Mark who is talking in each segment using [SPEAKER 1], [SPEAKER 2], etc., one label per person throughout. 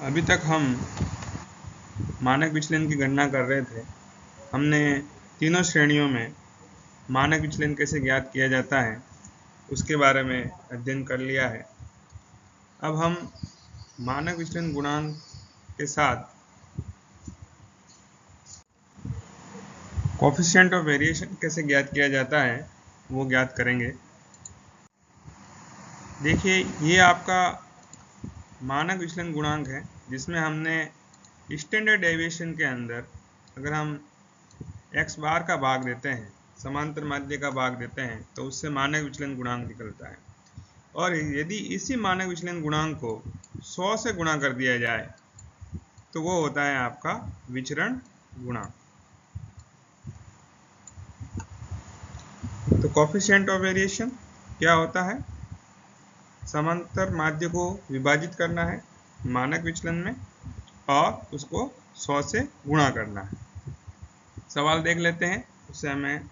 [SPEAKER 1] अभी तक हम मानक विचलन की गणना कर रहे थे। हमने तीनों श्रेणियों में मानक विचलन कैसे ज्ञात किया जाता है उसके बारे में अध्ययन कर लिया है। अब हम मानक विचलन गुणांक के साथ कोएफिशिएंट ऑफ वेरिएशन कैसे ज्ञात किया जाता है वो ज्ञात करेंगे। देखिए, ये आपका मानक विचलन गुणांक है जिसमें हमने स्टैंडर्ड डेविएशन के अंदर अगर हम x बार का भाग देते हैं, समांतर माध्य का भाग देते हैं, तो उससे मानक विचलन गुणांक निकलता है। और यदि इसी मानक विचलन गुणांक को 100 से गुणा कर दिया जाए तो वो होता है आपका विचरण गुणांक। तो कोएफिशिएंट ऑफ वेरिएशन क्या होता है? समांतर माध्य को विभाजित करना है मानक विचलन में और उसको 100 से गुणा करना है। सवाल देख लेते हैं, उससे हमें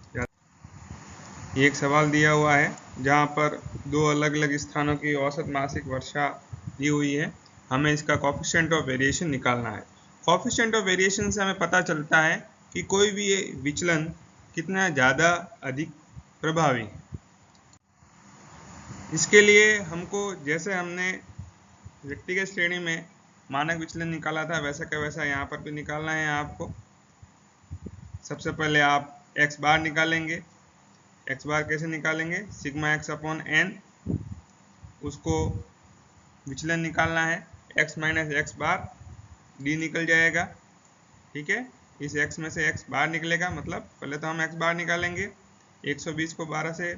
[SPEAKER 1] एक सवाल दिया हुआ है जहाँ पर दो अलग अलग स्थानों की औसत मासिक वर्षा दी हुई है। हमें इसका कोएफिशिएंट ऑफ वेरिएशन निकालना है। कोएफिशिएंट ऑफ वेरिएशन से हमें पता चलता है कि कोई भी विचलन कितना ज़्यादा अधिक प्रभावी है। इसके लिए हमको जैसे हमने व्यक्तिगत श्रेणी में मानक विचलन निकाला था वैसा का वैसा यहाँ पर भी निकालना है आपको। सबसे पहले आप x बार निकालेंगे। x बार कैसे निकालेंगे? सिग्मा x अपॉन n, उसको विचलन निकालना है। x माइनस x बार d निकल जाएगा। ठीक है, इस x में से x बार निकलेगा, मतलब पहले तो हम x बार निकालेंगे। 120 को 12 से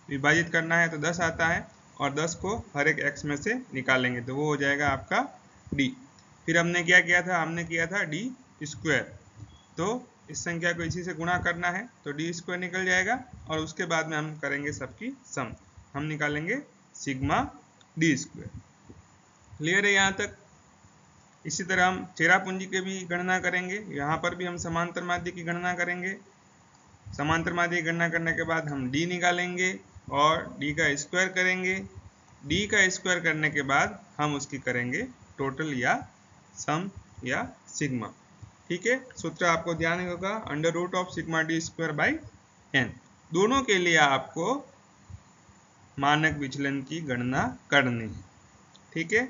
[SPEAKER 1] विभाजित करना है तो 10 आता है और 10 को हर एक x में से निकालेंगे तो वो हो जाएगा आपका d। फिर हमने क्या किया था? हमने किया था d स्क्वायर, तो इस संख्या को इसी से गुणा करना है तो d स्क्वायर निकल जाएगा और उसके बाद में हम करेंगे सबकी सम, हम निकालेंगे सिग्मा d स्क्वायर। क्लियर है यहाँ तक? इसी तरह हम चेरापूंजी की भी गणना करेंगे। यहाँ पर भी हम समांतर माध्य की गणना करेंगे। समांतर माध्य की गणना करने के बाद हम d निकालेंगे और d का स्क्वायर करेंगे। d का स्क्वायर करने के बाद हम उसकी करेंगे टोटल या सम या सिग्मा। ठीक है, सूत्र आपको ध्यान होगा, under root of sigma D square by n। दोनों के लिए आपको मानक विचलन की गणना करनी है। ठीक है,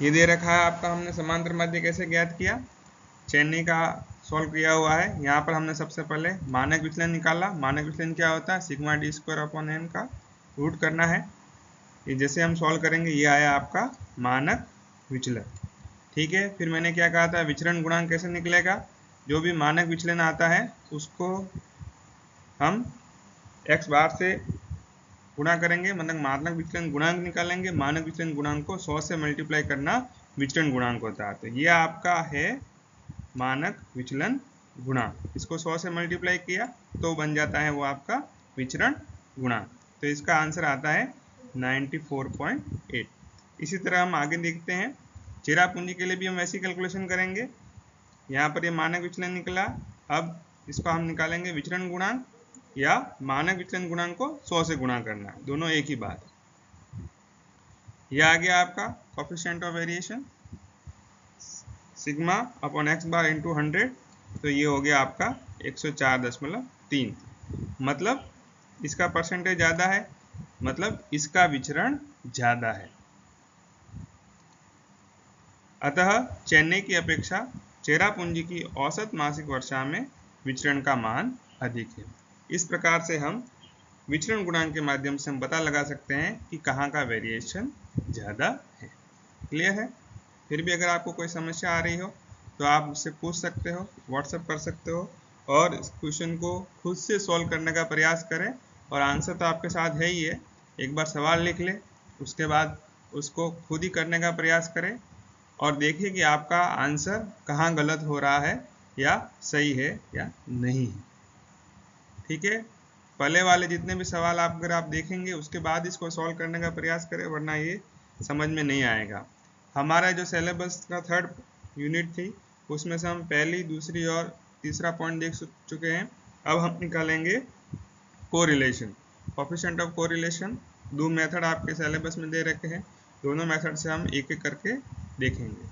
[SPEAKER 1] ये दे रखा है आपका, हमने समांतर माध्य कैसे ज्ञात किया, चेन्नई का सॉल्व किया हुआ है। यहाँ पर हमने सबसे पहले मानक विचलन निकाला। मानक विचलन क्या होता है? Sigma D square upon n का रूट करना है। ये जैसे हम सॉल्व करेंगे ये आया आपका मानक विचलन। ठीक है, फिर मैंने क्या कहा था? विचरण गुणांक कैसे निकलेगा? जो भी मानक विचलन आता है उसको हम x बार से गुणा करेंगे, मतलब मानक विचलन गुणांक निकालेंगे। मानक विचलन गुणांक को 100 से मल्टीप्लाई करना विचरण गुणांक होता है। तो ये आपका है मानक विचलन गुणांक। इसको 100 से मल्टीप्लाई किया तो बन जाता है वो आपका विचरण गुणांक। तो इसका आंसर आता है 94.8। इसी तरह हम आगे देखते हैं, चेरापूंजी के लिए भी हम वैसी कैलकुलेशन करेंगे। यहाँ पर ये मानक विचलन निकला, अब इसको हम निकालेंगे विचरण गुणांक या मानक विचलन गुणांक को 100 से गुणा करना है, दोनों एक ही बात है। यह आ गया आपका coefficient of variation sigma upon x bar into 100, तो ये हो गया आपका 104.3। मतलब इसका परसेंटेज ज़्यादा है, मतलब इसका विचरण ज़्यादा है। अतः चेन्नई की अपेक्षा चेरापूंजी की औसत मासिक वर्षा में विचरण का मान अधिक है। इस प्रकार से हम विचरण गुणांक के माध्यम से हम पता लगा सकते हैं कि कहाँ का वेरिएशन ज़्यादा है। क्लियर है? फिर भी अगर आपको कोई समस्या आ रही हो तो आप मुझसे पूछ सकते हो, व्हाट्सएप कर सकते हो और इस क्वेश्चन को खुद से सॉल्व करने का प्रयास करें। और आंसर तो आपके साथ है ही है, एक बार सवाल लिख लें, उसके बाद उसको खुद ही करने का प्रयास करें और देखिए कि आपका आंसर कहाँ गलत हो रहा है या सही है या नहीं है। ठीक है, पहले वाले जितने भी सवाल अगर आप देखेंगे उसके बाद इसको सॉल्व करने का प्रयास करें, वरना ये समझ में नहीं आएगा। हमारा जो सिलेबस का 3rd यूनिट थी उसमें से हम पहली, दूसरी और तीसरा पॉइंट देख चुके हैं। अब हम निकालेंगे कोरिलेशन, कोएफिशिएंट ऑफ कोरिलेशन। दो मेथड आपके सिलेबस में दे रखे हैं, दोनों मेथड से हम एक एक करके देखेंगे।